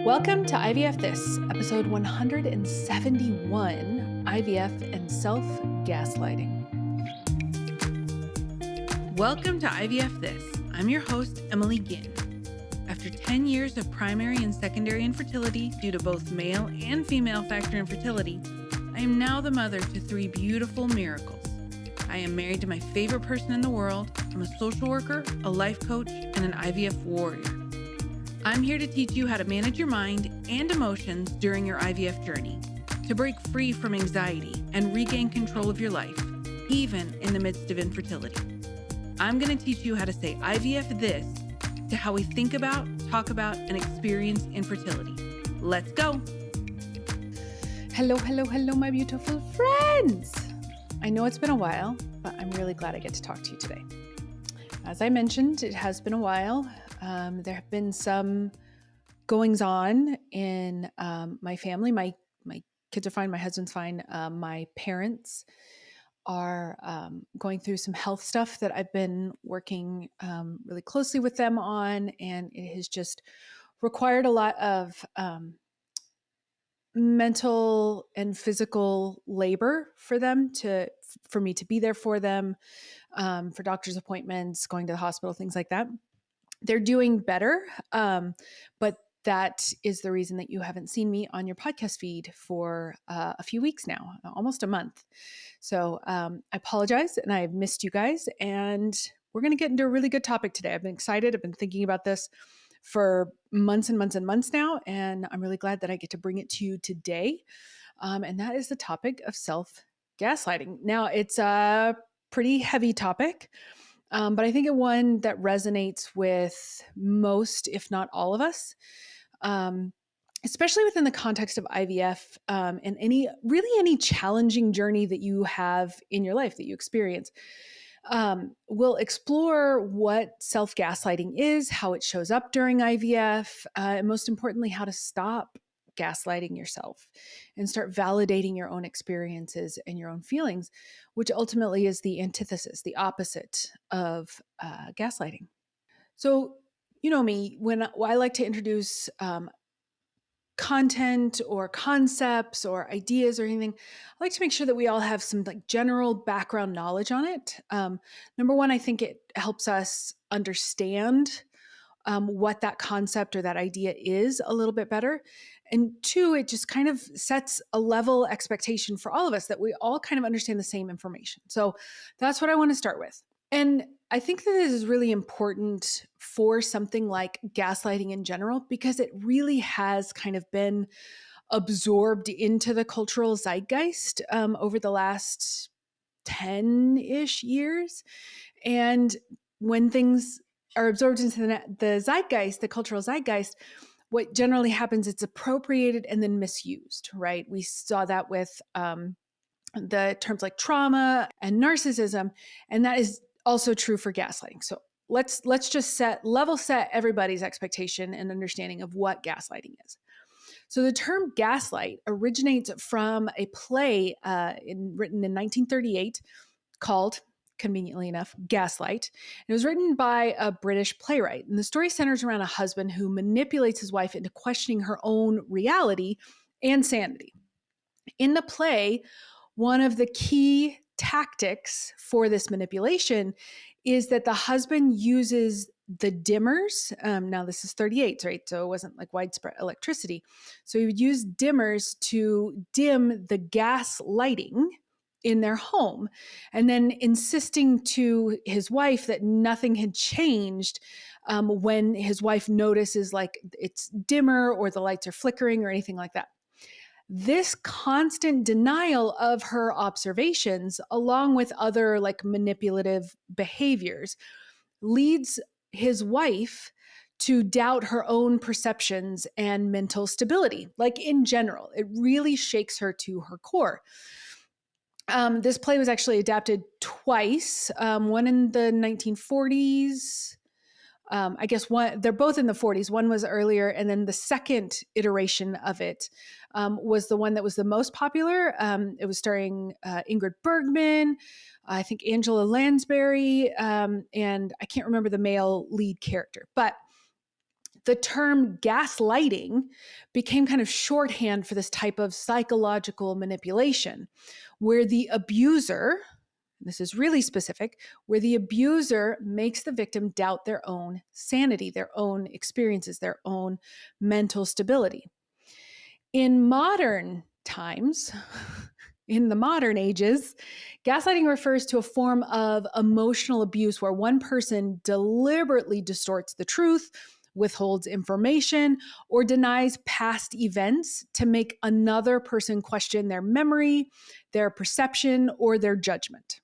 Welcome to IVF This, episode 171, IVF and Self-Gaslighting. Welcome to IVF This. I'm your host, Emily Ginn. After 10 years of primary and secondary infertility due to both male and female factor infertility, I am now the mother to 3 beautiful miracles. I am married to my favorite person in the world. I'm a social worker, a life coach, and an IVF warrior. I'm here to teach you how to manage your mind and emotions during your IVF journey, to break free from anxiety and regain control of your life, even in the midst of infertility. I'm going to teach you how to say IVF this to how we think about, talk about, and experience infertility. Let's go. Hello, my beautiful friends. I know it's been a while, but I'm really glad I get to talk to you today. As I mentioned, it has been a while. There have been some goings on in my family. My kids are fine. My husband's fine. My parents are going through some health stuff that I've been working really closely with them on, and it has just required a lot of mental and physical labor for me to be there for them, for doctor's appointments, going to the hospital, things like that. They're doing better, but that is the reason that you haven't seen me on your podcast feed for a few weeks now, almost a month. So I apologize, and I've missed you guys, and we're going to get into a really good topic today. I've been excited. I've been thinking about this for months and months and months now, and I'm really glad that I get to bring it to you today. And that is the topic of self-gaslighting. Now, it's a pretty heavy topic. But I think it's one that resonates with most, if not all of us, especially within the context of IVF and any challenging journey that you have in your life that you experience. We'll explore what self-gaslighting is, how it shows up during IVF, and most importantly, how to stop gaslighting yourself and start validating your own experiences and your own feelings, which ultimately is the antithesis, the opposite of gaslighting. So, you know me, when I like to introduce content or concepts or ideas or anything, I like to make sure that we all have some general background knowledge on it. Number one, I think it helps us understand what that concept or that idea is a little bit better. And 2, it just kind of sets a level expectation for all of us that we all kind of understand the same information. So that's what I want to start with. And I think that this is really important for something like gaslighting in general, because it really has kind of been absorbed into the cultural zeitgeist over the last 10-ish years. And when things are absorbed into the zeitgeist, the cultural zeitgeist, what generally happens, it's appropriated and then misused, right? We saw that with the terms like trauma and narcissism, and that is also true for gaslighting. So let's just level set everybody's expectation and understanding of what gaslighting is. So the term gaslight originates from a play written in 1938 called, conveniently enough, Gaslight. It was written by a British playwright, and the story centers around a husband who manipulates his wife into questioning her own reality and sanity. In the play, one of the key tactics for this manipulation is that the husband uses the dimmers. Now, this is 38, right? So it wasn't like widespread electricity. So he would use dimmers to dim the gas lighting in their home, and then insisting to his wife that nothing had changed when his wife notices like it's dimmer or the lights are flickering or anything like that. This constant denial of her observations, along with other like manipulative behaviors, leads his wife to doubt her own perceptions and mental stability. Like in general, it really shakes her to her core. This play was actually adapted twice, one in the 1940s. I guess they're both in the 40s. One was earlier, and then the second iteration of it was the one that was the most popular. It was starring Ingrid Bergman, I think Angela Lansbury, and I can't remember the male lead character. But The term gaslighting became kind of shorthand for this type of psychological manipulation where the abuser, this is really specific, where the abuser makes the victim doubt their own sanity, their own experiences, their own mental stability. In modern times, in the modern ages, gaslighting refers to a form of emotional abuse where one person deliberately distorts the truth, withholds information, or denies past events to make another person question their memory, their perception, or their judgment.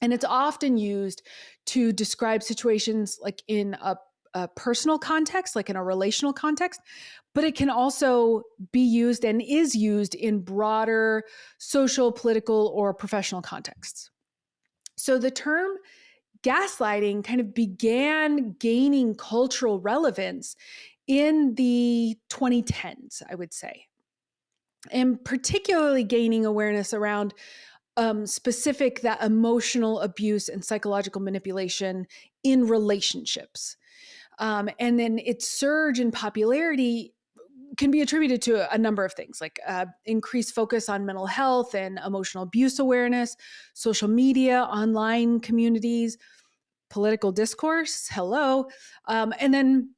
And it's often used to describe situations like in a personal context, like in a relational context, but it can also be used and is used in broader social, political, or professional contexts. So the term gaslighting kind of began gaining cultural relevance in the 2010s, I would say, and particularly gaining awareness around specific that emotional abuse and psychological manipulation in relationships. And then its surge in popularity can be attributed to a number of things like increased focus on mental health and emotional abuse awareness, social media, online communities, political discourse, hello, and then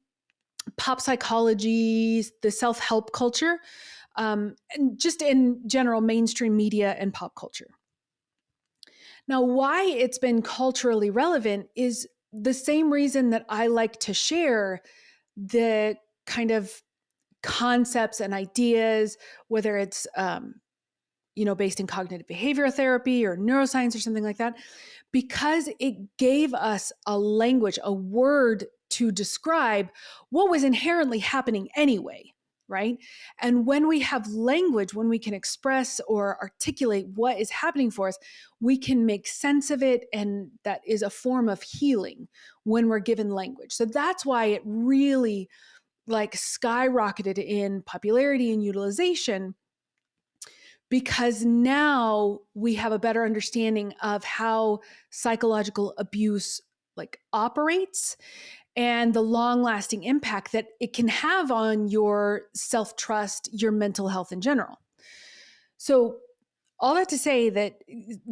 pop psychology, the self-help culture, and just in general mainstream media and pop culture. Now, why it's been culturally relevant is the same reason that I like to share the kind of concepts and ideas, whether it's based in cognitive behavioral therapy or neuroscience or something like that, because it gave us a language, a word to describe what was inherently happening anyway, right? And when we have language, when we can express or articulate what is happening for us, we can make sense of it. And that is a form of healing when we're given language. So that's why it really like skyrocketed in popularity and utilization, because now we have a better understanding of how psychological abuse like operates and the long-lasting impact that it can have on your self-trust, your mental health in general. So all that to say that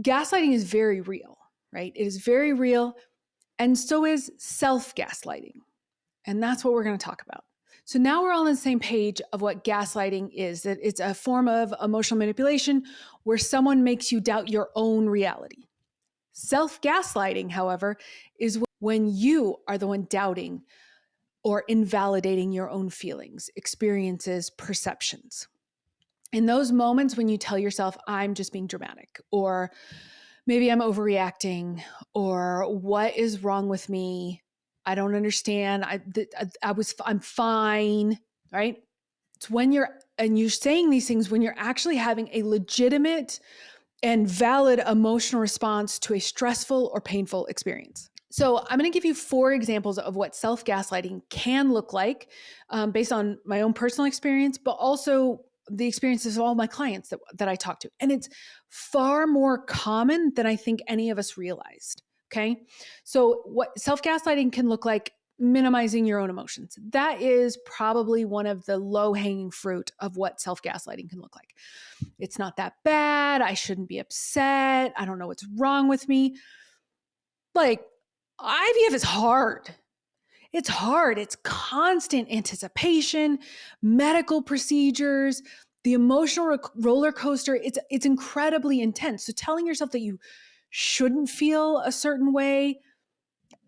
gaslighting is very real, right? It is very real, and so is self-gaslighting. And that's what we're going to talk about. So now we're all on the same page of what gaslighting is, that it's a form of emotional manipulation where someone makes you doubt your own reality. Self-gaslighting, however, is when you are the one doubting or invalidating your own feelings, experiences, perceptions. In those moments when you tell yourself, I'm just being dramatic, or maybe I'm overreacting, or what is wrong with me? I don't understand. I'm fine, right? It's when you're saying these things when you're actually having a legitimate and valid emotional response to a stressful or painful experience. So I'm going to give you 4 examples of what self-gaslighting can look like based on my own personal experience, but also the experiences of all my clients that I talk to. And it's far more common than I think any of us realized. Okay. So what self-gaslighting can look like: minimizing your own emotions. That is probably one of the low-hanging fruit of what self-gaslighting can look like. It's not that bad. I shouldn't be upset. I don't know what's wrong with me. Like, IVF is hard. It's hard. It's constant anticipation, medical procedures, the emotional roller coaster. It's incredibly intense. So telling yourself that you shouldn't feel a certain way,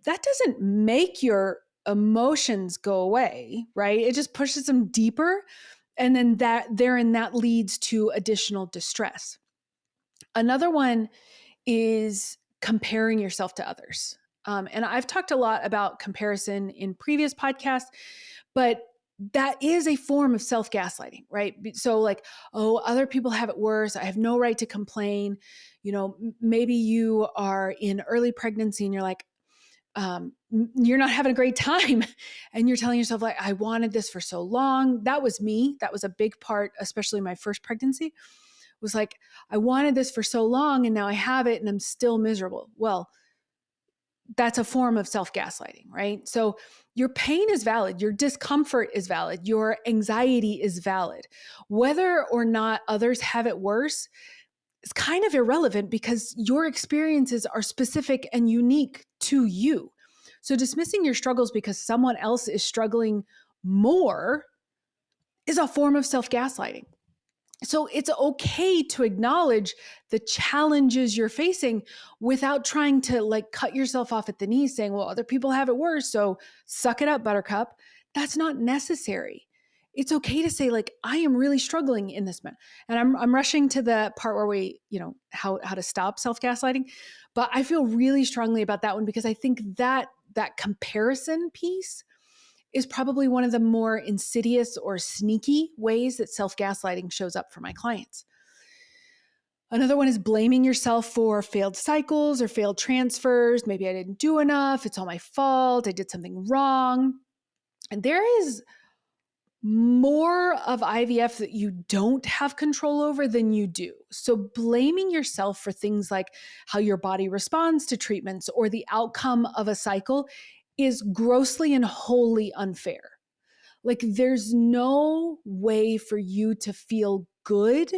that doesn't make your emotions go away, right? It just pushes them deeper. And then that leads to additional distress. Another one is comparing yourself to others. And I've talked a lot about comparison in previous podcasts, but that is a form of self-gaslighting, right? So like, oh, other people have it worse. I have no right to complain. Maybe you are in early pregnancy and you're like, you're not having a great time. And you're telling yourself like, I wanted this for so long. That was me. That was a big part, especially my first pregnancy, was like, I wanted this for so long and now I have it and I'm still miserable. Well, that's a form of self-gaslighting, right? So your pain is valid, your discomfort is valid, your anxiety is valid. Whether or not others have it worse is kind of irrelevant because your experiences are specific and unique to you. So dismissing your struggles because someone else is struggling more is a form of self-gaslighting. So it's okay to acknowledge the challenges you're facing without trying to like cut yourself off at the knees saying, well, other people have it worse, so suck it up, buttercup. That's not necessary. It's okay to say like, I am really struggling in this. And I'm rushing to the part where we, how to stop self-gaslighting. But I feel really strongly about that one because I think that comparison piece is probably one of the more insidious or sneaky ways that self-gaslighting shows up for my clients. Another one is blaming yourself for failed cycles or failed transfers. Maybe I didn't do enough. It's all my fault. I did something wrong. And there is more of IVF that you don't have control over than you do. So blaming yourself for things like how your body responds to treatments or the outcome of a cycle is grossly and wholly unfair. Like there's no way for you to feel good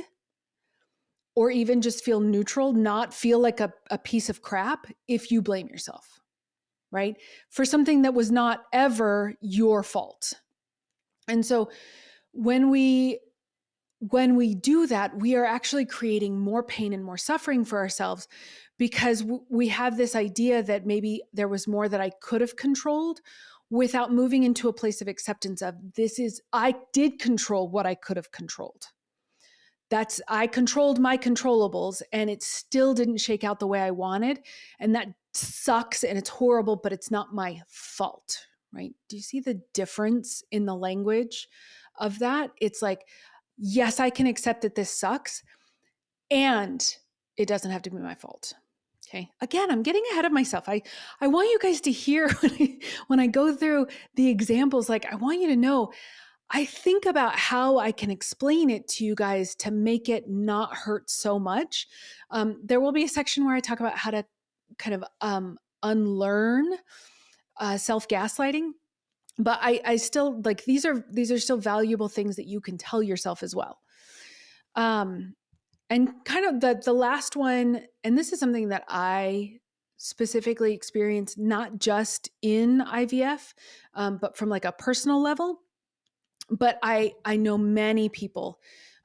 or even just feel neutral, not feel like a piece of crap if you blame yourself, right? For something that was not ever your fault. And so when we do that, we are actually creating more pain and more suffering for ourselves because we have this idea that maybe there was more that I could have controlled without moving into a place of acceptance of I did control what I could have controlled. I controlled my controllables and it still didn't shake out the way I wanted. And that sucks and it's horrible, but it's not my fault, right? Do you see the difference in the language of that? It's like, yes, I can accept that this sucks and it doesn't have to be my fault. Okay. Again, I'm getting ahead of myself. I want you guys to hear when I go through the examples, like I want you to know, I think about how I can explain it to you guys to make it not hurt so much. There will be a section where I talk about how to kind of unlearn self-gaslighting. But I still like these are still valuable things that you can tell yourself as well. And kind of the last one, and this is something that I specifically experienced not just in IVF, but from like a personal level. But I know many people,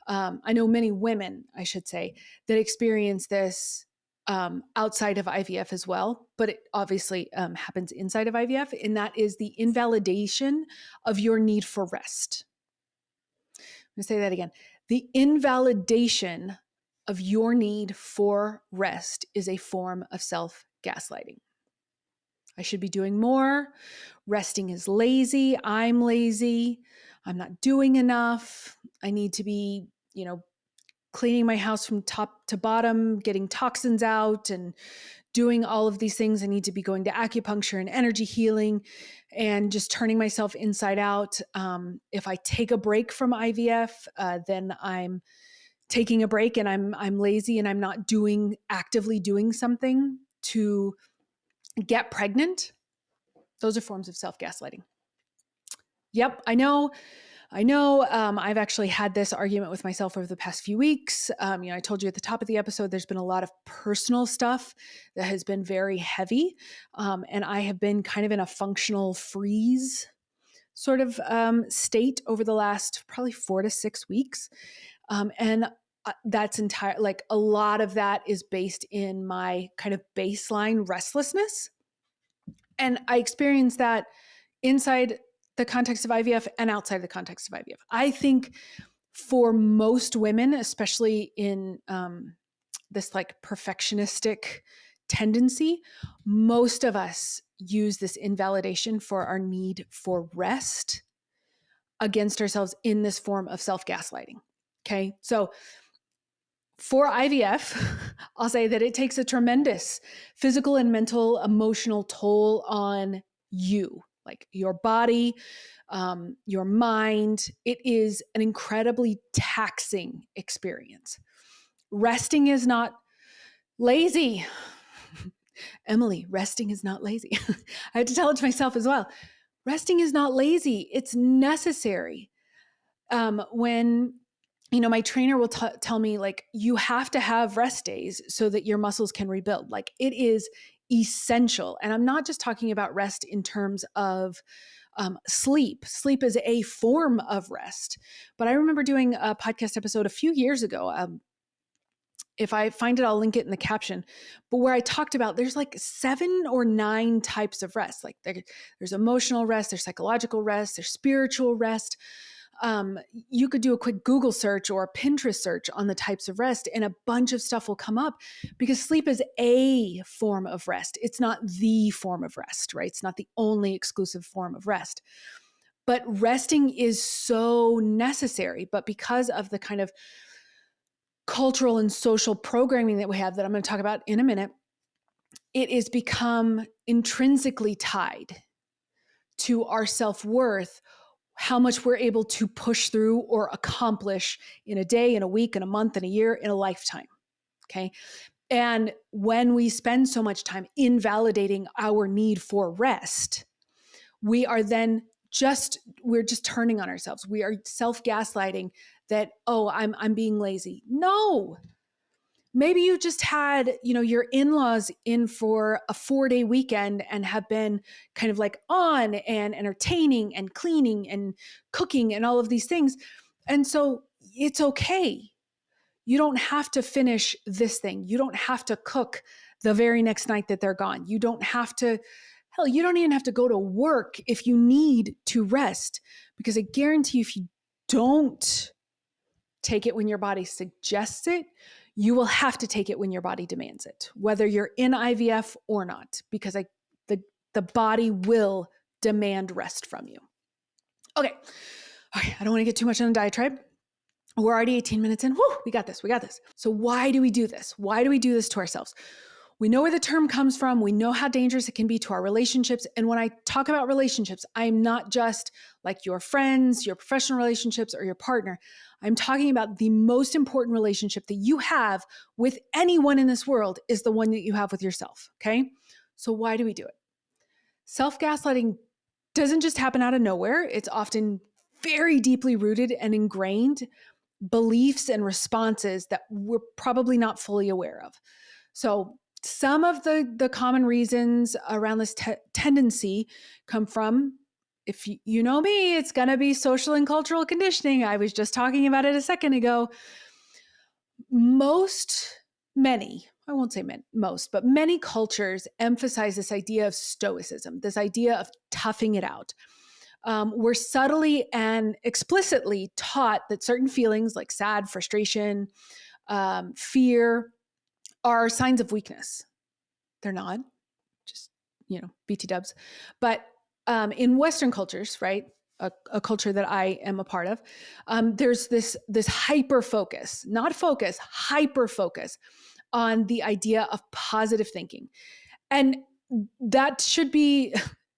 I know many women, I should say, that experience this outside of IVF as well, but it obviously happens inside of IVF, and that is the invalidation of your need for rest. I'm going to say that again. The invalidation of your need for rest is a form of self-gaslighting. I should be doing more. Resting is lazy. I'm lazy. I'm not doing enough. I need to be, cleaning my house from top to bottom, getting toxins out and doing all of these things. I need to be going to acupuncture and energy healing and just turning myself inside out. If I take a break from IVF, then I'm taking a break and I'm lazy and I'm not actively doing something to get pregnant. Those are forms of self-gaslighting. Yep, I know. I've actually had this argument with myself over the past few weeks. I told you at the top of the episode, there's been a lot of personal stuff that has been very heavy. And I have been kind of in a functional freeze sort of state over the last probably 4 to 6 weeks. And that's like a lot of that is based in my kind of baseline restlessness. And I experienced that inside the context of IVF and outside the context of IVF. I think for most women, especially in this like perfectionistic tendency, most of us use this invalidation for our need for rest against ourselves in this form of self-gaslighting. Okay. So for IVF, I'll say that it takes a tremendous physical and mental, emotional toll on you, like your body, your mind. It is an incredibly taxing experience. Resting is not lazy. Emily, resting is not lazy. I had to tell it to myself as well. Resting is not lazy. It's necessary. When my trainer will tell me, like, you have to have rest days so that your muscles can rebuild. Like, it is essential. And I'm not just talking about rest in terms of sleep. Sleep is a form of rest. But I remember doing a podcast episode a few years ago. If I find it, I'll link it in the caption. But where I talked about, there's like 7 or 9 types of rest. Like there's emotional rest, there's psychological rest, there's spiritual rest. You could do a quick Google search or a Pinterest search on the types of rest, and a bunch of stuff will come up, because sleep is a form of rest. It's not the form of rest, right? It's not the only exclusive form of rest. But resting is so necessary. But because of the kind of cultural and social programming that we have, that I'm going to talk about in a minute, it has become intrinsically tied to our self-worth, how much we're able to push through or accomplish in a day, in a week, in a month, in a year, in a lifetime. Okay. And when we spend so much time invalidating our need for rest, we are then we're just turning on ourselves. We are self-gaslighting that, oh, I'm being lazy. No, maybe you just had, your in-laws in for a 4-day weekend and have been kind of like on and entertaining and cleaning and cooking and all of these things. And so it's okay. You don't have to finish this thing. You don't have to cook the very next night that they're gone. You don't have to, hell, you don't even have to go to work if you need to rest, because I guarantee you, if you don't take it when your body suggests it, you will have to take it when your body demands it, whether you're in IVF or not, because the body will demand rest from you. Okay. All right. I don't want to get too much on a diatribe. We're already 18 minutes in. Whew, we got this. So why do we do this? Why do we do this to ourselves? We know where the term comes from. We know how dangerous it can be to our relationships. And when I talk about relationships, I'm not just like your friends, your professional relationships, or your partner. I'm talking about the most important relationship that you have with anyone in this world is the one that you have with yourself. Okay. So why do we do it? Self-gaslighting doesn't just happen out of nowhere. It's often very deeply rooted and ingrained beliefs and responses that we're probably not fully aware of. So some of the common reasons around this tendency come from, if you know me, it's going to be social and cultural conditioning. I was just talking about it a second ago. I won't say most, but many cultures emphasize this idea of stoicism, this idea of toughing it out. We're subtly and explicitly taught that certain feelings like sad, frustration, fear are signs of weakness. They're not, just, BT dubs. But in Western cultures, right, a culture that I am a part of, there's this hyper focus on the idea of positive thinking. And that should be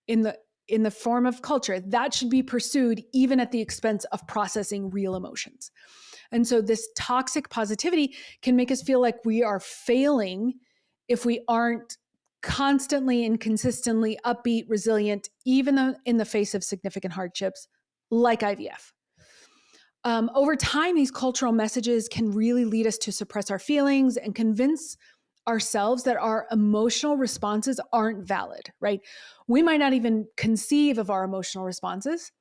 in the form of culture, that should be pursued even at the expense of processing real emotions. And so this toxic positivity can make us feel like we are failing if we aren't constantly and consistently upbeat, resilient, even in the face of significant hardships like IVF. Over time, these cultural messages can really lead us to suppress our feelings and convince ourselves that our emotional responses aren't valid, right? We might not even conceive of our emotional responses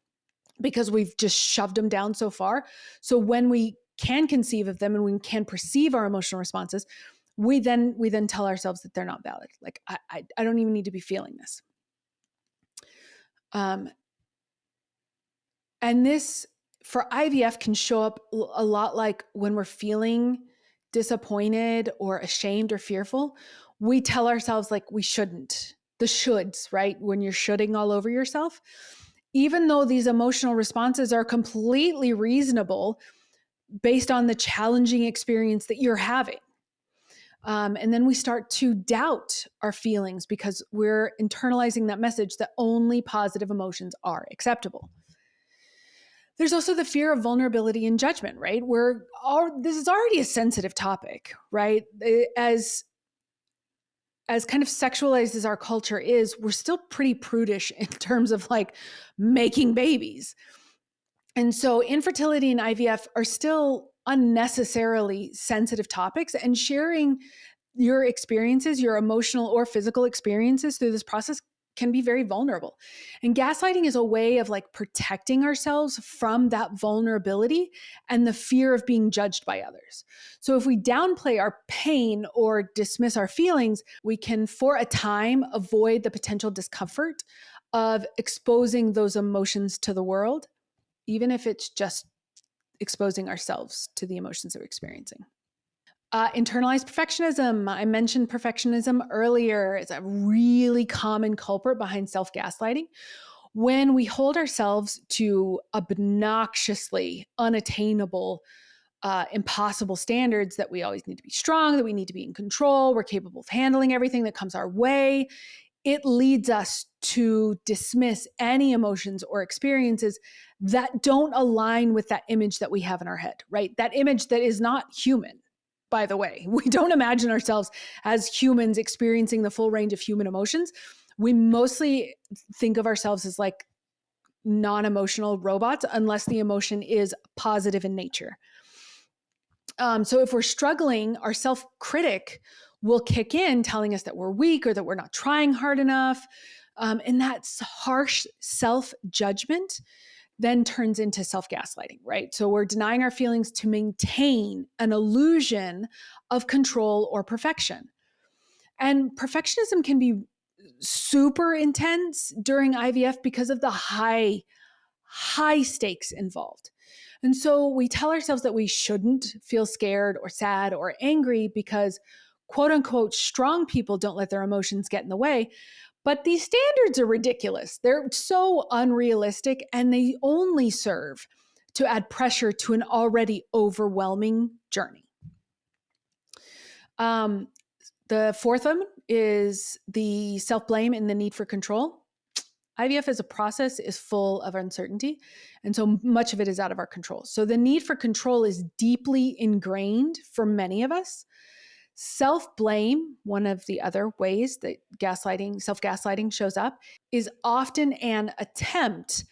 because we've just shoved them down so far. So when we can conceive of them and we can perceive our emotional responses, we then tell ourselves that they're not valid. Like, I don't even need to be feeling this. And this, for IVF, can show up a lot like when we're feeling disappointed or ashamed or fearful, we tell ourselves like we shouldn't. The shoulds, right? When you're shoulding all over yourself, even though these emotional responses are completely reasonable based on the challenging experience that you're having. And then we start to doubt our feelings because we're internalizing that message that only positive emotions are acceptable. There's also the fear of vulnerability and judgment, right? This is already a sensitive topic, right? As as kind of sexualized as our culture is, we're still pretty prudish in terms of like making babies. And so infertility and IVF are still unnecessarily sensitive topics, and sharing your experiences, your emotional or physical experiences through this process can be very vulnerable. And gaslighting is a way of like protecting ourselves from that vulnerability and the fear of being judged by others. So if we downplay our pain or dismiss our feelings, we can, for a time, avoid the potential discomfort of exposing those emotions to the world, even if it's just exposing ourselves to the emotions that we're experiencing. Internalized perfectionism. I mentioned perfectionism earlier. It's a really common culprit behind self-gaslighting. When we hold ourselves to obnoxiously unattainable, impossible standards that we always need to be strong, that we need to be in control, we're capable of handling everything that comes our way, it leads us to dismiss any emotions or experiences that don't align with that image that we have in our head, right? That image that is not human, by the way. We don't imagine ourselves as humans experiencing the full range of human emotions. We mostly think of ourselves as like non-emotional robots, unless the emotion is positive in nature. So if we're struggling, our self-critic will kick in telling us that we're weak or that we're not trying hard enough. And that harsh self-judgment then turns into self-gaslighting, right? So we're denying our feelings to maintain an illusion of control or perfection. And perfectionism can be super intense during IVF because of the high stakes involved. And so we tell ourselves that we shouldn't feel scared or sad or angry because quote unquote strong people don't let their emotions get in the way. But these standards are ridiculous. They're so unrealistic, and they only serve to add pressure to an already overwhelming journey. The fourth one is the self-blame and the need for control. IVF as a process is full of uncertainty, and so much of it is out of our control. So the need for control is deeply ingrained for many of us. Self-blame, one of the other ways that self-gaslighting shows up, is often an attempt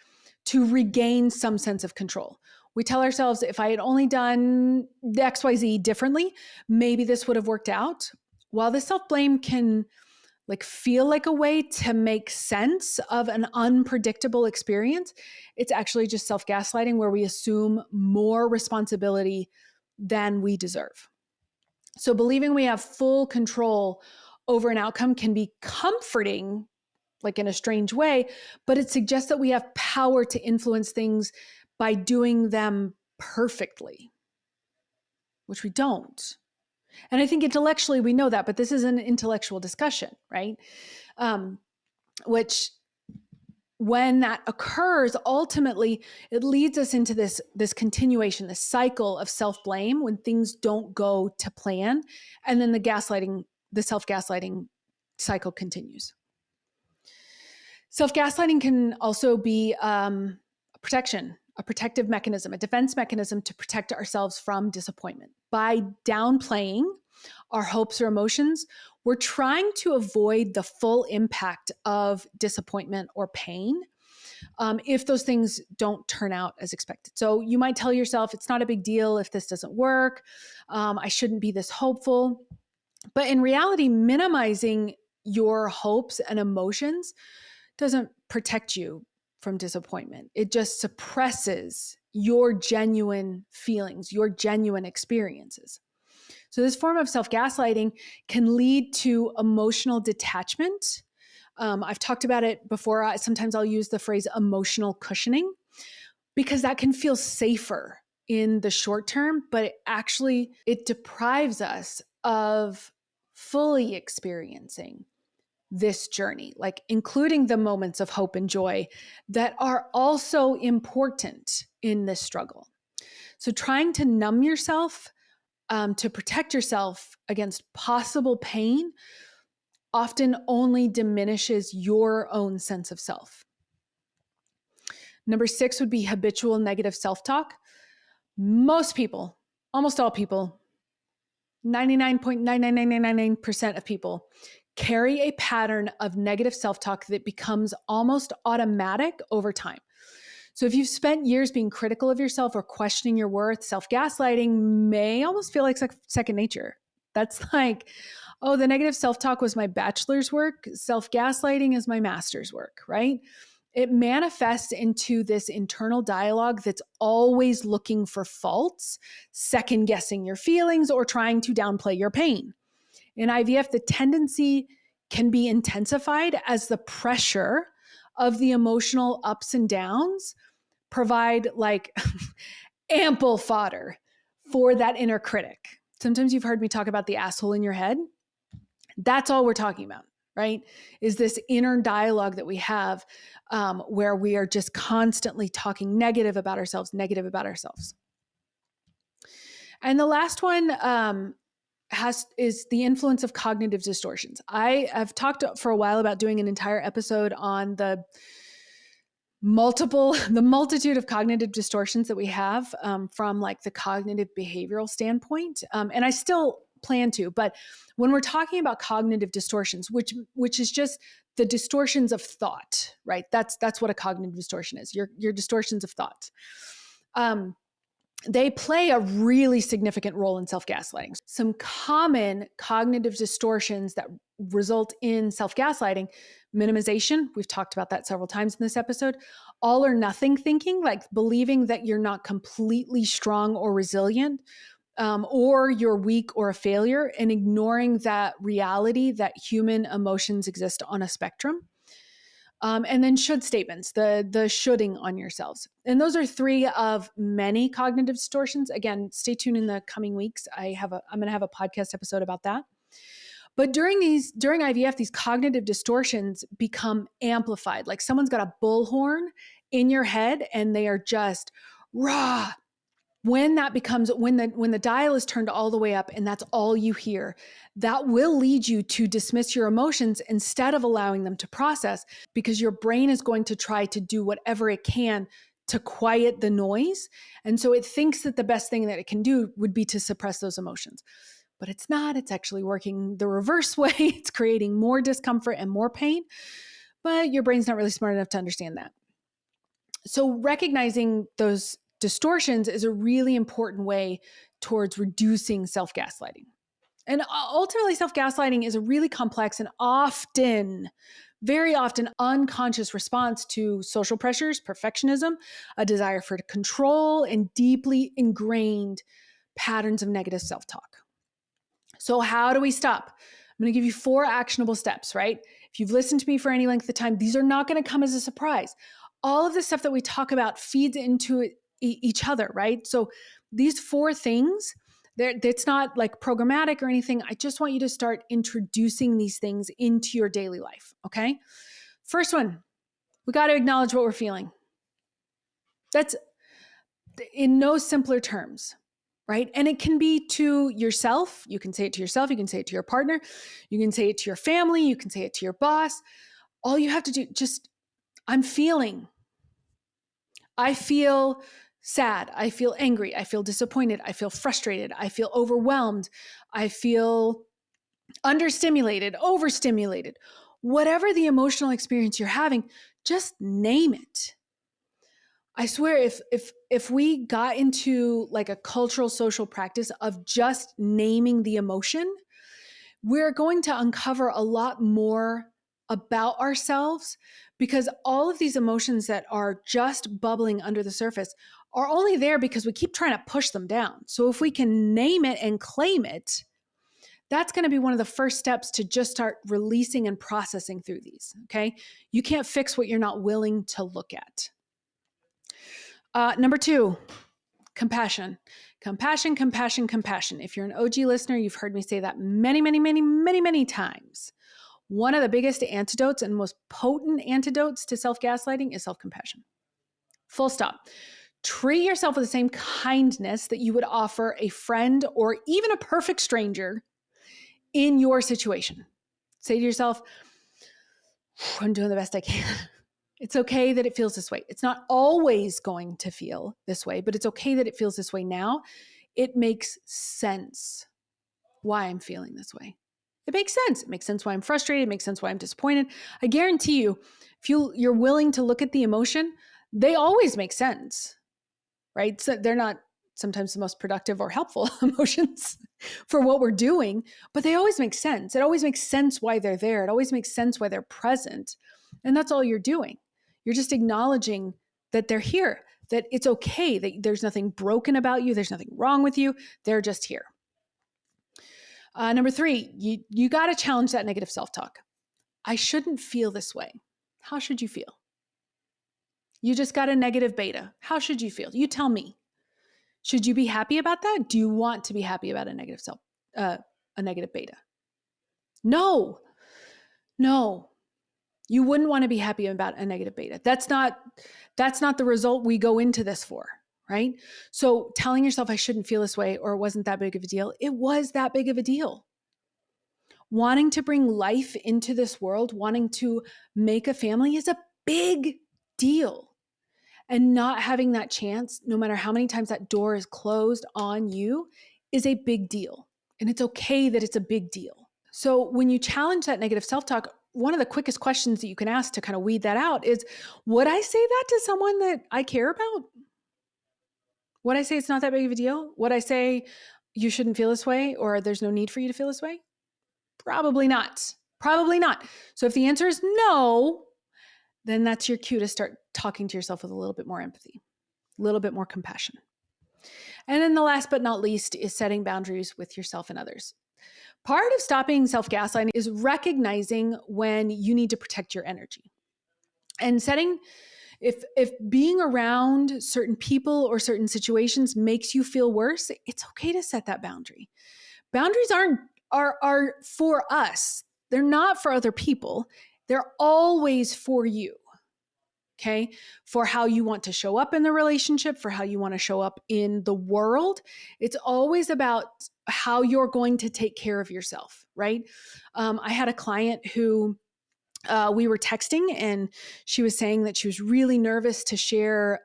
to regain some sense of control. We tell ourselves, if I had only done the XYZ differently, maybe this would have worked out. While the self-blame can like feel like a way to make sense of an unpredictable experience, it's actually just self-gaslighting where we assume more responsibility than we deserve. So believing we have full control over an outcome can be comforting, like in a strange way, but it suggests that we have power to influence things by doing them perfectly, which we don't. And I think intellectually we know that, but this is an intellectual discussion, right? Which when that occurs, ultimately it leads us into this continuation, this cycle of self-blame when things don't go to plan, and then the self-gaslighting cycle continues. Self-gaslighting can also be protection, a protective mechanism, a defense mechanism to protect ourselves from disappointment. By downplaying our hopes or emotions, we're trying to avoid the full impact of disappointment or pain if those things don't turn out as expected. So you might tell yourself, it's not a big deal if this doesn't work. I shouldn't be this hopeful. But in reality, minimizing your hopes and emotions doesn't protect you from disappointment. It just suppresses your genuine feelings, your genuine experiences. So this form of self-gaslighting can lead to emotional detachment. I've talked about it before. Sometimes I'll use the phrase emotional cushioning because that can feel safer in the short term, but it deprives us of fully experiencing this journey, like including the moments of hope and joy that are also important in this struggle. So trying to numb yourself to protect yourself against possible pain often only diminishes your own sense of self. Number 6 would be habitual negative self-talk. Most people, almost all people, 99.99999% of people carry a pattern of negative self-talk that becomes almost automatic over time. So if you've spent years being critical of yourself or questioning your worth, self-gaslighting may almost feel like second nature. That's like, oh, the negative self-talk was my bachelor's work. Self-gaslighting is my master's work, right? It manifests into this internal dialogue that's always looking for faults, second guessing your feelings, or trying to downplay your pain. In IVF, the tendency can be intensified as the pressure of the emotional ups and downs provide like ample fodder for that inner critic. Sometimes you've heard me talk about the asshole in your head. That's all we're talking about, right? Is this inner dialogue that we have where we are just constantly talking negative about ourselves, negative about ourselves. And the last one is the influence of cognitive distortions. I have talked for a while about doing an entire episode on the multitude of cognitive distortions that we have from like the cognitive behavioral standpoint. And I still plan to, but when we're talking about cognitive distortions, which is just the distortions of thought, right? That's what a cognitive distortion is. Your distortions of thought. They play a really significant role in self-gaslighting. Some common cognitive distortions that result in self-gaslighting: minimization. We've talked about that several times in this episode. All or nothing thinking, like believing that you're not completely strong or resilient, or you're weak or a failure, and ignoring that reality that human emotions exist on a spectrum. And then should statements, the shoulding on yourselves. And those are three of many cognitive distortions. Again, stay tuned in the coming weeks. I'm going to have a podcast episode about that. But during IVF, these cognitive distortions become amplified. Like someone's got a bullhorn in your head and they are just raw. When the dial is turned all the way up and that's all you hear, that will lead you to dismiss your emotions instead of allowing them to process, because your brain is going to try to do whatever it can to quiet the noise. And so it thinks that the best thing that it can do would be to suppress those emotions. But it's not. It's actually working the reverse way. It's creating more discomfort and more pain. But your brain's not really smart enough to understand that. So recognizing those distortions is a really important way towards reducing self-gaslighting. And ultimately, self-gaslighting is a really complex and very often unconscious response to social pressures, perfectionism, a desire for control, and deeply ingrained patterns of negative self-talk. So how do we stop? I'm going to give you 4 actionable steps, right? If you've listened to me for any length of time, these are not going to come as a surprise. All of the stuff that we talk about feeds into each other, right? So these 4 things, it's not like programmatic or anything. I just want you to start introducing these things into your daily life, okay? First one, we got to acknowledge what we're feeling. That's in no simpler terms, right? And it can be to yourself. You can say it to yourself. You can say it to your partner. You can say it to your family. You can say it to your boss. All you have to do, I'm feeling. I feel sad. I feel angry. I feel disappointed. I feel frustrated. I feel overwhelmed. I feel understimulated, overstimulated. Whatever the emotional experience you're having, just name it. I swear, if we got into like a cultural social practice of just naming the emotion, we're going to uncover a lot more about ourselves, because all of these emotions that are just bubbling under the surface are only there because we keep trying to push them down. So if we can name it and claim it, that's going to be one of the first steps to just start releasing and processing through these, okay? You can't fix what you're not willing to look at. Number 2, compassion. Compassion, compassion, compassion. If you're an OG listener, you've heard me say that many, many, many, many, many times. One of the biggest antidotes and most potent antidotes to self-gaslighting is self-compassion. Full stop. Treat yourself with the same kindness that you would offer a friend or even a perfect stranger in your situation. Say to yourself, I'm doing the best I can. It's okay that it feels this way. It's not always going to feel this way, but it's okay that it feels this way now. It makes sense why I'm feeling this way. It makes sense. It makes sense why I'm frustrated. It makes sense why I'm disappointed. I guarantee you, if you're willing to look at the emotion, they always make sense, right? So they're not sometimes the most productive or helpful emotions for what we're doing, but they always make sense. It always makes sense why they're there. It always makes sense why they're present. And that's all you're doing. You're just acknowledging that they're here, that it's okay, that there's nothing broken about you. There's nothing wrong with you. They're just here. Number 3, you got to challenge that negative self-talk. I shouldn't feel this way. How should you feel? You just got a negative beta. How should you feel? You tell me. Should you be happy about that? Do you want to be happy about a negative beta? No. You wouldn't want to be happy about a negative beta. That's not the result we go into this for, right? So telling yourself I shouldn't feel this way or it wasn't that big of a deal, it was that big of a deal. Wanting to bring life into this world, wanting to make a family is a big deal. And not having that chance, no matter how many times that door is closed on you, is a big deal. And it's okay that it's a big deal. So when you challenge that negative self-talk, one of the quickest questions that you can ask to kind of weed that out is, would I say that to someone that I care about? Would I say it's not that big of a deal? Would I say you shouldn't feel this way or there's no need for you to feel this way? Probably not. Probably not. So if the answer is no, then that's your cue to start talking to yourself with a little bit more empathy, a little bit more compassion. And then the last but not least is setting boundaries with yourself and others. Part of stopping self-gaslighting is recognizing when you need to protect your energy. And if being around certain people or certain situations makes you feel worse, it's okay to set that boundary. Boundaries are for us. They're not for other people. They're always for you. Okay, for how you want to show up in the relationship, for how you want to show up in the world. It's always about how you're going to take care of yourself, right? I had a client who we were texting and she was saying that she was really nervous to share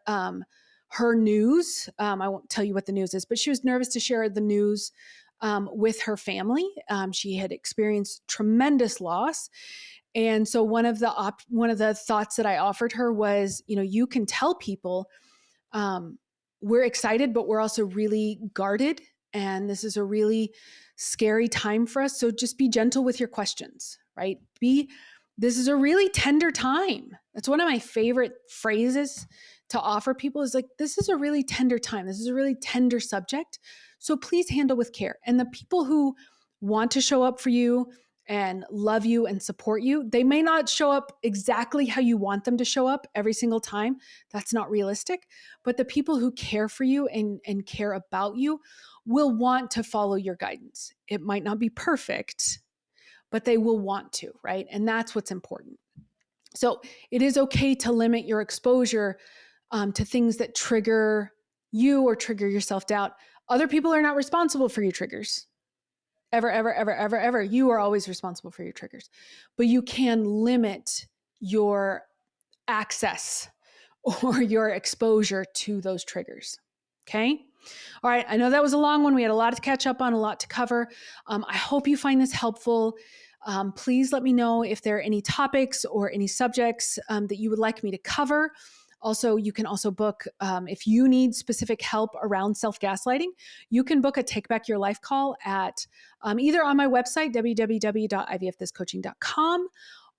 her news. I won't tell you what the news is, but she was nervous to share the news with her family. She had experienced tremendous loss. And so one of the thoughts that I offered her was, you can tell people we're excited, but we're also really guarded. And this is a really scary time for us. So just be gentle with your questions, right? This is a really tender time. That's one of my favorite phrases to offer people is like, this is a really tender time. This is a really tender subject. So please handle with care. And the people who want to show up for you and love you and support you, they may not show up exactly how you want them to show up every single time. That's not realistic. But the people who care for you and care about you will want to follow your guidance. It might not be perfect, but they will want to, right? And that's what's important. So it is okay to limit your exposure to things that trigger you or trigger your self-doubt. Other people are not responsible for your triggers. Ever. You are always responsible for your triggers. But you can limit your access or your exposure to those triggers. Okay? All right. I know that was a long one. We had a lot to catch up on, a lot to cover. I hope you find this helpful. Please let me know if there are any topics or any subjects that you would like me to cover. Also, you can also book, if you need specific help around self-gaslighting, you can book a Take Back Your Life call at either on my website, www.ivfthiscoaching.com,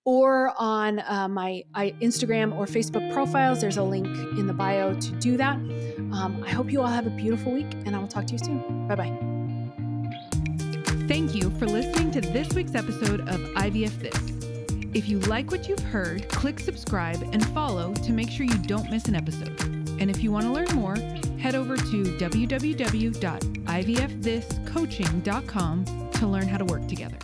or on my Instagram or Facebook profiles. There's a link in the bio to do that. I hope you all have a beautiful week, and I will talk to you soon. Bye-bye. Thank you for listening to this week's episode of IVF This. If you like what you've heard, click subscribe and follow to make sure you don't miss an episode. And if you want to learn more, head over to www.ivfthiscoaching.com to learn how to work together.